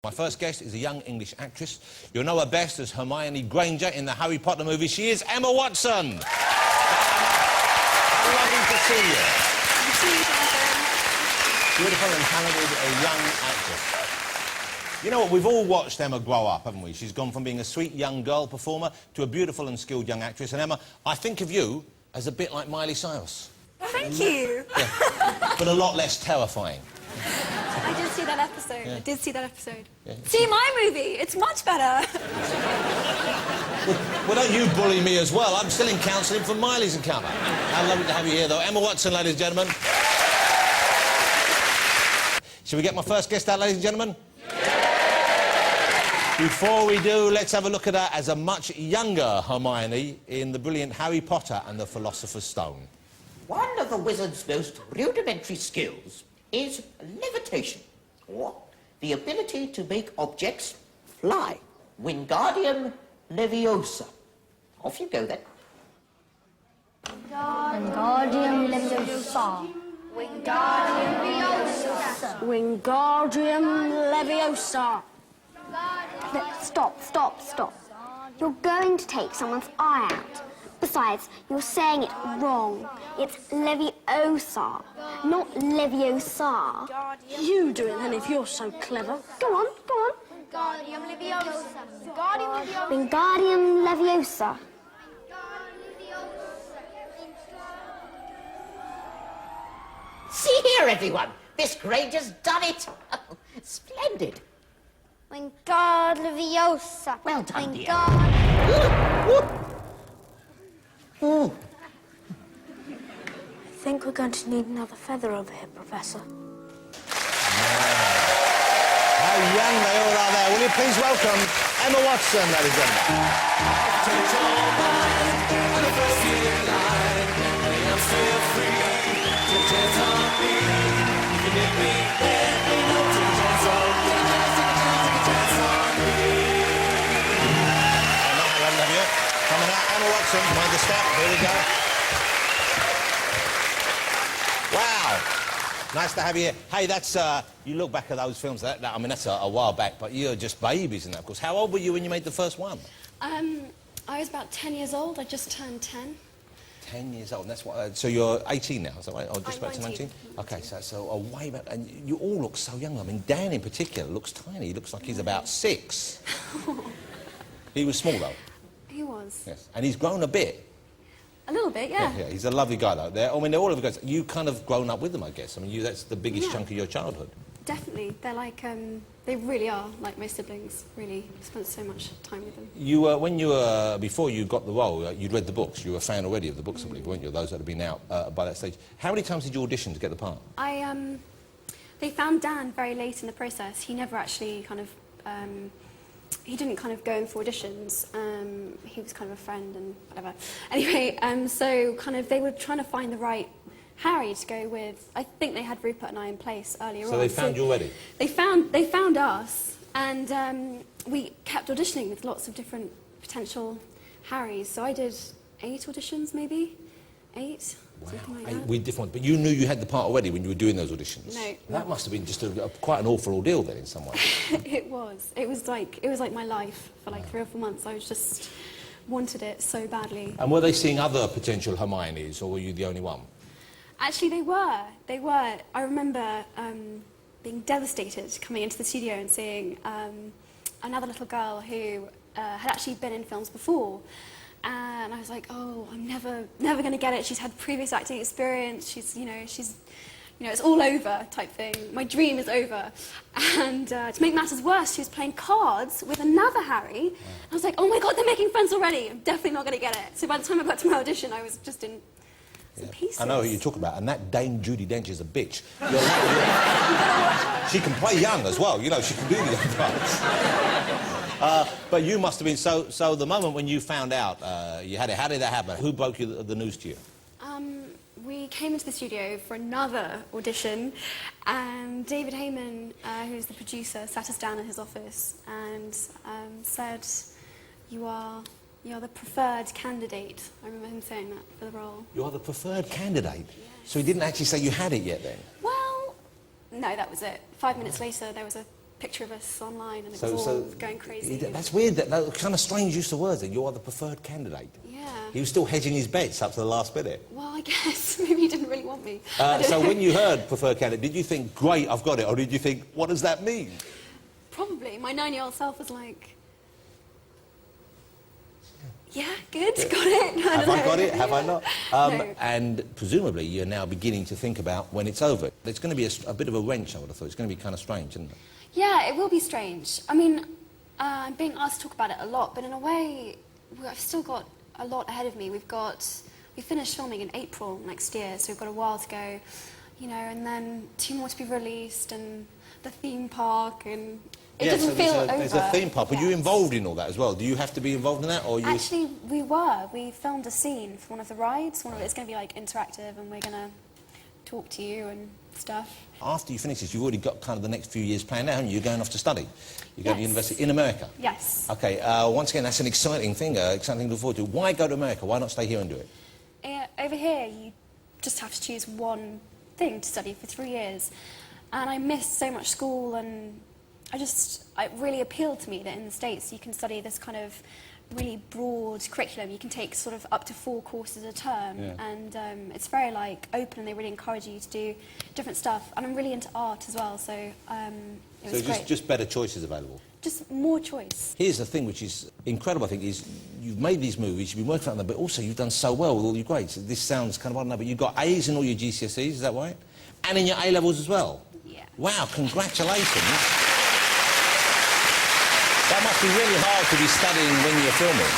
My first guest is a young English actress. You'll know her best as Hermione Granger in the Harry Potter movie. She is Emma Watson. Lovely to see you. Good to see you, Jonathan. Beautiful and talented, a young actress. You know what, we've all watched Emma grow up, haven't we? She's gone from being a sweet young girl performer to a beautiful and skilled young actress. And Emma, I think of you as a bit like Miley Cyrus. Thank you. Yeah. But a lot less terrifying. I did see that episode. Yeah. I did see that episode. Yeah. See my movie. It's much better. Well, don't you bully me as well. I'm still in counselling for Miley's encounter. How lovely to have you here, though. Emma Watson, ladies and gentlemen. Shall we get my first guest out, ladies and gentlemen? Yeah. Before we do, let's have a look at her as a much younger Hermione in the brilliant Harry Potter and the Philosopher's Stone. One of the wizard's most rudimentary skills is levitation, or the ability to make objects fly. Wingardium Leviosa. Off you go, then. Wingardium Leviosa. Wingardium Leviosa. Wingardium Leviosa. Stop. You're going to take someone's eye out. Besides, you're saying it wrong. It's Leviosa, not Leviosa. You do it then if you're so clever. Go on. Wingardium Leviosa. Wingardium Leviosa. See here, everyone. Miss Granger's done it. Splendid. Wingardium Leviosa. Well done, dear. I think we're going to need another feather over here, Professor. How young they all are there. Will you please welcome Emma Watson, ladies and gentlemen. Coming out, Emma Watson, mind the step, here we go. Wow, nice to have you here. Hey, that's, you look back at those films, I mean, that's a while back, but you're just babies in that, of course. How old were you when you made the first one? I was about 10 years old. I just turned 10. 10 years old, and that's what, so you're 18 now, is that right? Or just I'm about to 19. 19? Okay, so way back, and you all look so young. I mean, Dan in particular looks tiny. He looks like he's about 6. He was small, though. He was. Yes, and he's grown a bit. A little bit, yeah. Yeah, he's a lovely guy, though. I mean, they're all of you guys. You kind of grown up with them, I guess. I mean, that's the biggest chunk of your childhood. Definitely. They're like, they really are like my siblings. Really spent so much time with them. You when you were, before you got the role, you'd read the books. You were a fan already of the books, I believe, weren't you? Those that had been out by that stage. How many times did you audition to get the part? They found Dan very late in the process. He never actually kind of, he didn't kind of go in for auditions. He was kind of a friend and whatever. Anyway, so kind of they were trying to find the right Harry to go with. I think they had Rupert and I in place earlier on. So they found you already? They found us, and we kept auditioning with lots of different potential Harrys. So I did 8 auditions, maybe 8. Wow, something like 8 that. with different. But you knew you had the part already when you were doing those auditions. No. That must have been just quite an awful ordeal then, in some way. It was like my life for like 3 or 4 months. I was just wanted it so badly. And were they seeing other potential Hermiones, or were you the only one? Actually, they were. I remember being devastated coming into the studio and seeing another little girl who had actually been in films before. And I was like, oh, I'm never going to get it. She's had previous acting experience. She's, it's all over type thing. My dream is over. And to make matters worse, she was playing cards with another Harry. And I was like, oh my God, they're making friends already. I'm definitely not going to get it. So by the time I got to my audition, I was just in pieces. I know who you talk about, and that Dame Judi Dench is a bitch. She can play young as well, she can do the young parts. But you must have been, so the moment when you found out you had it, how did that happen? Who broke you the news to you? We came into the studio for another audition, and David Heyman, who's the producer, sat us down in his office and said, you are You're the preferred candidate. I remember him saying that for the role. You're the preferred candidate? Yes. So he didn't actually say you had it yet then? Well, no, that was it. 5 minutes later, there was a picture of us online, and it was all going crazy. That's weird. That kind of strange use of words, that you are the preferred candidate. Yeah. He was still hedging his bets up to the last minute. Well, I guess maybe he didn't really want me. So when you heard preferred candidate, did you think, great, I've got it, or did you think, what does that mean? Probably. My 9-year-old self was like, yeah, good, got it. Have I got it? Have I not? No. And presumably you're now beginning to think about when it's over. It's going to be a bit of a wrench, I would have thought. It's going to be kind of strange, isn't it? Yeah, it will be strange. I mean, I'm being asked to talk about it a lot, but in a way, I've still got a lot ahead of me. We finished filming in April next year, so we've got a while to go, you know, and then 2 more to be released, and the theme park, and it doesn't feel over. There's a theme park. Were you involved in all that as well? Do you have to be involved in that, or you? Actually, we were. We filmed a scene for one of the rides. It's going to be like interactive, and we're going to talk to you and stuff. After you finish this, you've already got kind of the next few years planned out, haven't you? You're going off to study. You're going to university in America. Yes. Okay. Once again, that's an exciting thing. Exciting to look forward to. Why go to America? Why not stay here and do it? Over here, you just have to choose one thing to study for 3 years, and I missed so much school, and it really appealed to me that in the States you can study this kind of really broad curriculum. You can take sort of up to 4 courses a term, and it's very like open, and they really encourage you to do different stuff. And I'm really into art as well, so it was great. Just better choices available. Just more choice. Here's the thing which is incredible, I think, is you've made these movies, you've been working on them, but also you've done so well with all your grades. This sounds kind of, I don't know, but you've got A's in all your GCSEs, is that right? And in your A-levels as well? Yeah. Wow, congratulations. That must be really hard to be studying when you're filming.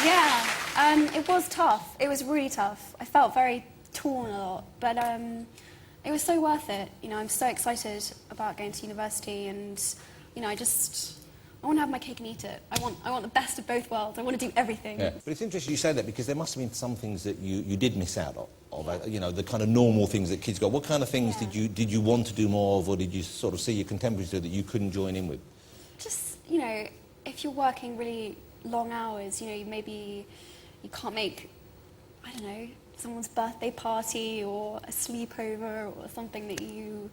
Yeah, it was tough. It was really tough. I felt very torn a lot, but it was so worth it. You know, I'm so excited about going to university, and you know, I want to have my cake and eat it. I want the best of both worlds. I want to do everything. Yeah. But it's interesting you say that, because there must have been some things that you did miss out of, you know, the kind of normal things that kids go. What kind of things did you want to do more of, or did you sort of see your contemporaries do that you couldn't join in with? Just, you know, if you're working really long hours, you know, maybe you can't make, I don't know, someone's birthday party or a sleepover or something that you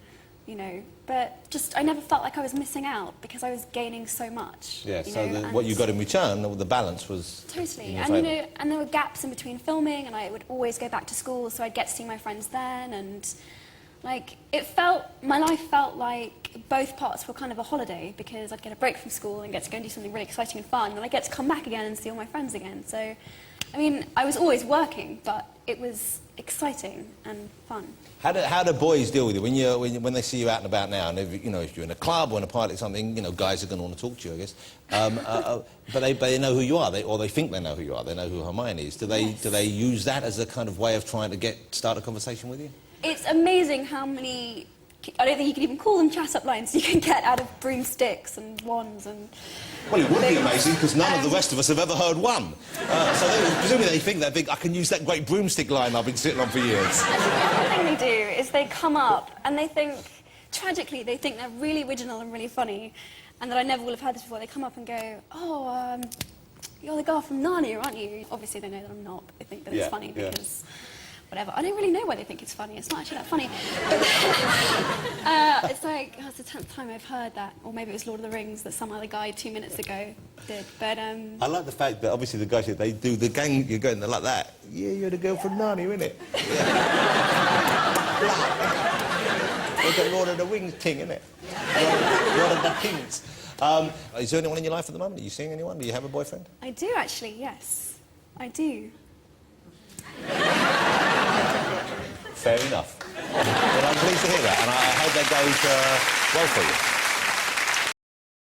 know, but just I never felt like I was missing out because I was gaining so much. Yeah, so what you got in return, the balance was totally. in your And you favour. know, and there were gaps in between filming, and I would always go back to school, so I'd get to see my friends then, and like my life felt like both parts were kind of a holiday, because I'd get a break from school and get to go and do something really exciting and fun, and I get to come back again and see all my friends again. So, I mean, I was always working, but it was exciting and fun. How do boys deal with you when they see you out and about now? And if, you know, if you're in a club or in a party or something, you know, guys are going to want to talk to you, I guess. But they know who you are, or they think they know who you are. They know who Hermione is. Do they use that as a kind of way of trying to start a conversation with you? It's amazing how many, I don't think you can even call them chat-up lines, you can get out of broomsticks and wands and... Well, it would be amazing, because none of the rest of us have ever heard one. So presumably they think I can use that great broomstick line I've been sitting on for years. The other thing they do is they come up and they think, tragically, they think they're really original and really funny, and that I never will have heard this before. They come up and go, oh, you're the girl from Narnia, aren't you? Obviously they know that I'm not, but they think that it's funny because... whatever. I don't really know why they think it's funny. It's not actually that funny. But, it's like, it's the 10th time I've heard that. Or maybe it was Lord of the Rings that some other guy 2 minutes ago did. But, I like the fact that obviously the guys, they do the gang, you're going, they're like that. Yeah, you're the girl from Narnia, innit? You're the Lord of the Rings king, innit? Lord of the Kings. Is there anyone in your life at the moment? Are you seeing anyone? Do you have a boyfriend? I do, actually, yes. I do. Fair enough. Well, I'm pleased to hear that, and I hope that goes well for you.